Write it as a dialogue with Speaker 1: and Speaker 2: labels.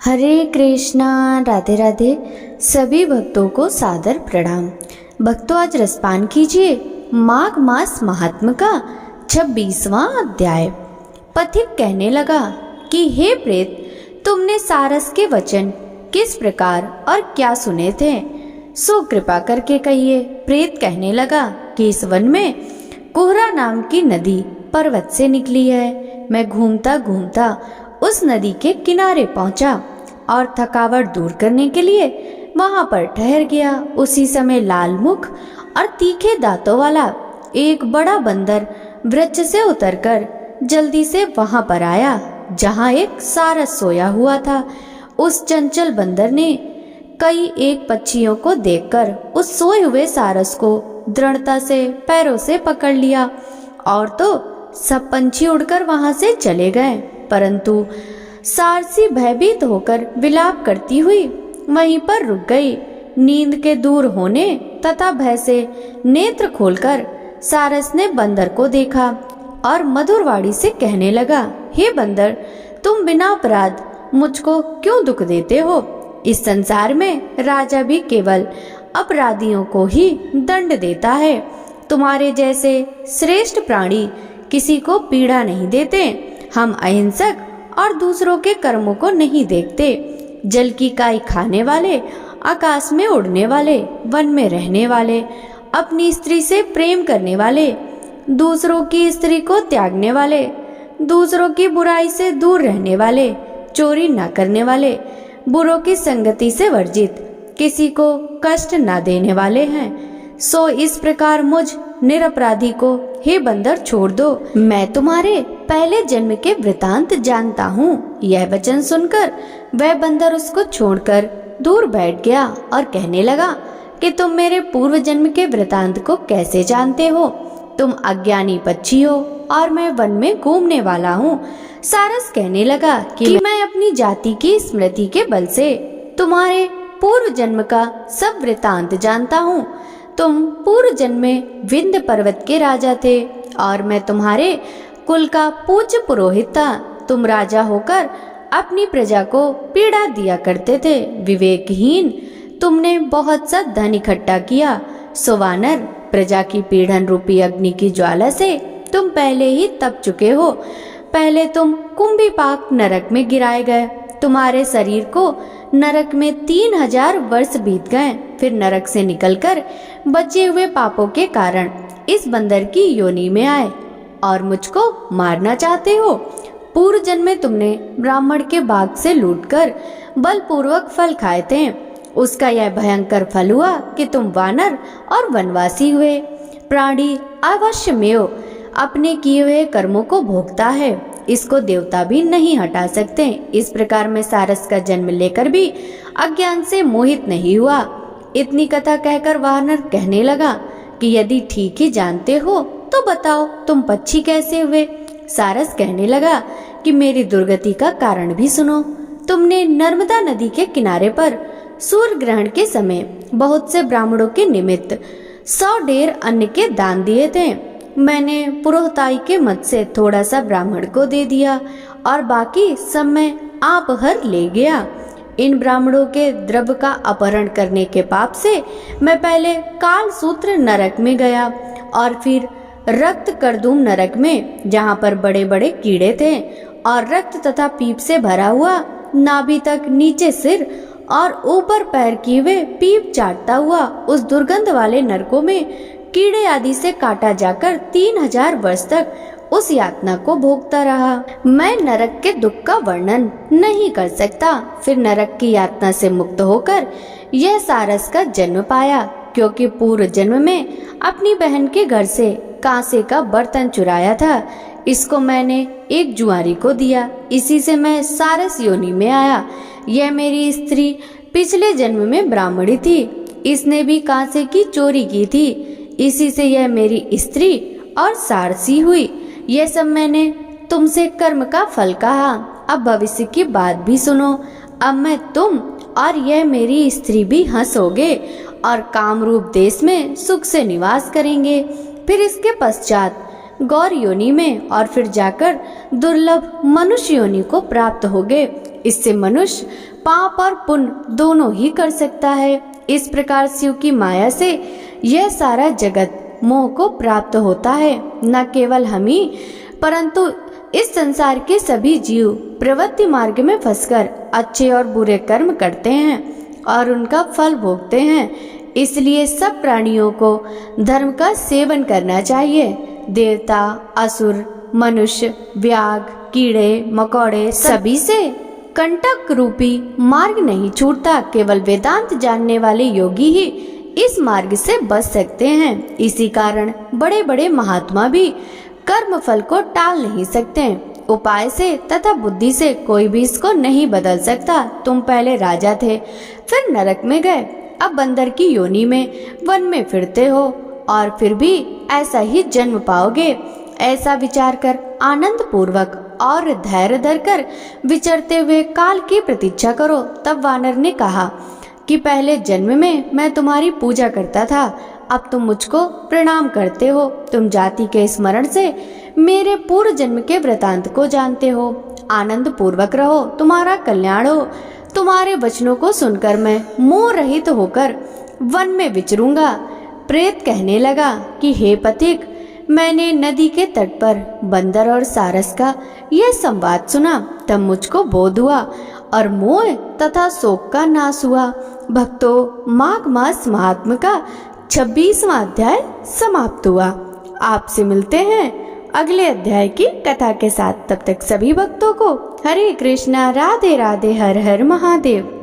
Speaker 1: हरे कृष्णा। राधे राधे। सभी भक्तों को सादर प्रणाम। भक्तों, आज रसपान कीजिए माघ मास महात्म का 26वां अध्याय। पथिक कहने लगा कि हे प्रेत, तुमने सारस के वचन किस प्रकार और क्या सुने थे, सो कृपा करके कहिए। प्रेत कहने लगा कि इस वन में कोहरा नाम की नदी पर्वत से निकली है। मैं घूमता घूमता उस नदी के किनारे पहुंचा और थकावट दूर करने के लिए वहां पर ठहर गया। उसी समय लाल मुख और तीखे दांतों वाला एक बड़ा बंदर वृक्ष से उतरकर जल्दी से वहां पर आया जहां एक सारस सोया हुआ था। उस चंचल बंदर ने कई एक पक्षियों को देखकर उस सोए हुए सारस को दृढ़ता से पैरों से पकड़ लिया और तो सब पंछी उड़कर वहां से चले गए, परंतु सारसी भयभीत होकर विलाप करती हुई वहीं पर रुक गई। नींद के दूर होने तथा भय से नेत्र खोलकर सारस ने बंदर को देखा और मधुर वाणी से कहने लगा, हे बंदर, तुम बिना अपराध मुझको क्यों दुख देते हो? इस संसार में राजा भी केवल अपराधियों को ही दंड देता है। तुम्हारे जैसे श्रेष्ठ प्राणी किसी को पीड़ा नहीं देते। हम अहिंसक और दूसरों के कर्मों को नहीं देखते। जल की काई खाने वाले, आकाश में उड़ने वाले, वन में रहने वाले, अपनी स्त्री से प्रेम करने वाले, दूसरों की स्त्री को त्यागने वाले, दूसरों की बुराई से दूर रहने वाले, चोरी न करने वाले, बुरों की संगति से वर्जित, किसी को कष्ट न देने वाले हैं। सो इस प्रकार मुझ निरपराधी को हे बंदर छोड़ दो। मैं तुम्हारे पहले जन्म के वृतांत जानता हूँ। यह वचन सुनकर वह बंदर उसको छोड़कर दूर बैठ गया और कहने लगा कि तुम मेरे पूर्व जन्म के वृतांत को कैसे जानते हो? तुम अज्ञानी पक्षी हो और मैं वन में घूमने वाला हूँ। सारस कहने लगा कि मैं अपनी जाति की स्मृति के बल से तुम्हारे पूर्व जन्म का सब वृतांत जानता हूँ। तुम पूर्व जन्म में विंध्य पर्वत के राजा थे और मैं तुम्हारे कुल का पूज्य पुरोहित था। तुम राजा होकर अपनी प्रजा को पीड़ा दिया करते थे। विवेकहीन तुमने बहुत सा धन इकट्ठा किया। सुवानर, प्रजा की पीड़न रूपी अग्नि की ज्वाला से तुम पहले ही तप चुके हो। पहले तुम कुंभीपाक नरक में गिराए गए। तुम्हारे शरीर को नरक में 3000 वर्ष बीत गए। फिर नरक से निकलकर बचे हुए पापों के कारण इस बंदर की योनि में आए और मुझको मारना चाहते हो। पूर्व जन्म में तुमने ब्राह्मण के बाग से लूटकर बलपूर्वक फल खाए थे। उसका यह भयंकर फल हुआ कि तुम वानर और वनवासी हुए। प्राणी अवश्यमेव अपने किए हुए कर्मों को भोगता है, इसको देवता भी नहीं हटा सकते। इस प्रकार मैं सारस का जन्म लेकर भी अज्ञान से मोहित नहीं हुआ। इतनी कथा कहकर वानर कहने लगा कि यदि ठीक ही जानते हो तो बताओ तुम पक्षी कैसे हुए? सारस कहने लगा कि मेरी दुर्गति का कारण भी सुनो। तुमने नर्मदा नदी के किनारे पर सूर्य ग्रहण के समय बहुत से ब्राह्मणों के निमित्त 100 ढेर अन्न के दान दिए थे। मैंने पुरोहिताई के मत से थोड़ा सा ब्राह्मण को दे दिया और बाकी सब मैं आप हर ले गया। इन ब्राह्मणों के द्रव्य का अपहरण करने के पाप से मैं पहले काल सूत्र नरक में गया और फिर रक्त करदूम नरक में, जहाँ पर बड़े बड़े कीड़े थे और रक्त तथा पीप से भरा हुआ नाभि तक नीचे सिर और ऊपर पैर किए हुए पीप चाटता हुआ उस दुर्गंध वाले नरकों में कीड़े आदि से काटा जाकर 3000 वर्ष तक उस यातना को भोगता रहा। मैं नरक के दुख का वर्णन नहीं कर सकता। फिर नरक की यातना से मुक्त होकर यह सारस का जन्म पाया, क्योंकि पूर्व जन्म में अपनी बहन के घर से कांसे का बर्तन चुराया था। इसको मैंने एक जुआरी को दिया, इसी से मैं सारस योनि में आया। यह मेरी स्त्री पिछले जन्म में ब्राह्मणी थी, इसने भी कांसे की चोरी की थी, इसी से यह मेरी स्त्री और सारसी हुई। यह सब मैंने तुमसे कर्म का फल कहा। अब भविष्य की बात भी सुनो। अब मैं, तुम और यह मेरी स्त्री भी हंसोगे और कामरूप देश में सुख से निवास करेंगे। फिर इसके पश्चात गौर योनि में और फिर जाकर दुर्लभ मनुष्य योनि को प्राप्त होगे। इससे मनुष्य पाप और पुण्य दोनों ही कर सकता है। इस प्रकार शिव की माया से यह सारा जगत मोह को प्राप्त होता है। न केवल हम ही परंतु इस संसार के सभी जीव प्रवृत्ति मार्ग में फंसकर अच्छे और बुरे कर्म करते हैं और उनका फल भोगते हैं। इसलिए सब प्राणियों को धर्म का सेवन करना चाहिए। देवता, असुर, मनुष्य, व्याघ, कीड़े मकोड़े सभी से कंटक रूपी मार्ग नहीं छूटता। केवल वेदांत जानने वाले योगी ही इस मार्ग से बच सकते हैं। इसी कारण बड़े बड़े महात्मा भी कर्म फल को टाल नहीं सकते। उपाय से तथा बुद्धि से कोई भी इसको नहीं बदल सकता। तुम पहले राजा थे, फिर नरक में गए, अब बंदर की योनि में वन में फिरते हो और फिर भी ऐसा ही जन्म पाओगे। ऐसा विचार कर आनंद पूर्वक और धैर्य धरकर विचरते हुए काल की प्रतीक्षा करो। तब वानर ने कहा कि पहले जन्म में मैं तुम्हारी पूजा करता था, अब तुम मुझको प्रणाम करते हो। तुम जाति के स्मरण से मेरे पूर्व जन्म के वृतांत को जानते हो। आनंद पूर्वक रहो, तुम्हारा कल्याण हो। तुम्हारे वचनों को सुनकर मैं मोह रहित होकर वन में विचरूंगा। प्रेत कहने लगा कि हे पथिक, मैंने नदी के तट पर बंदर और सारस का यह संवाद सुना, तब मुझको बोध हुआ और मोह तथा शोक का नाश हुआ। भक्तों, माघ मास महात्म का 26वां अध्याय समाप्त हुआ। आपसे मिलते हैं अगले अध्याय की कथा के साथ। तब तक सभी भक्तों को हरे कृष्णा, राधे राधे, हर हर महादेव।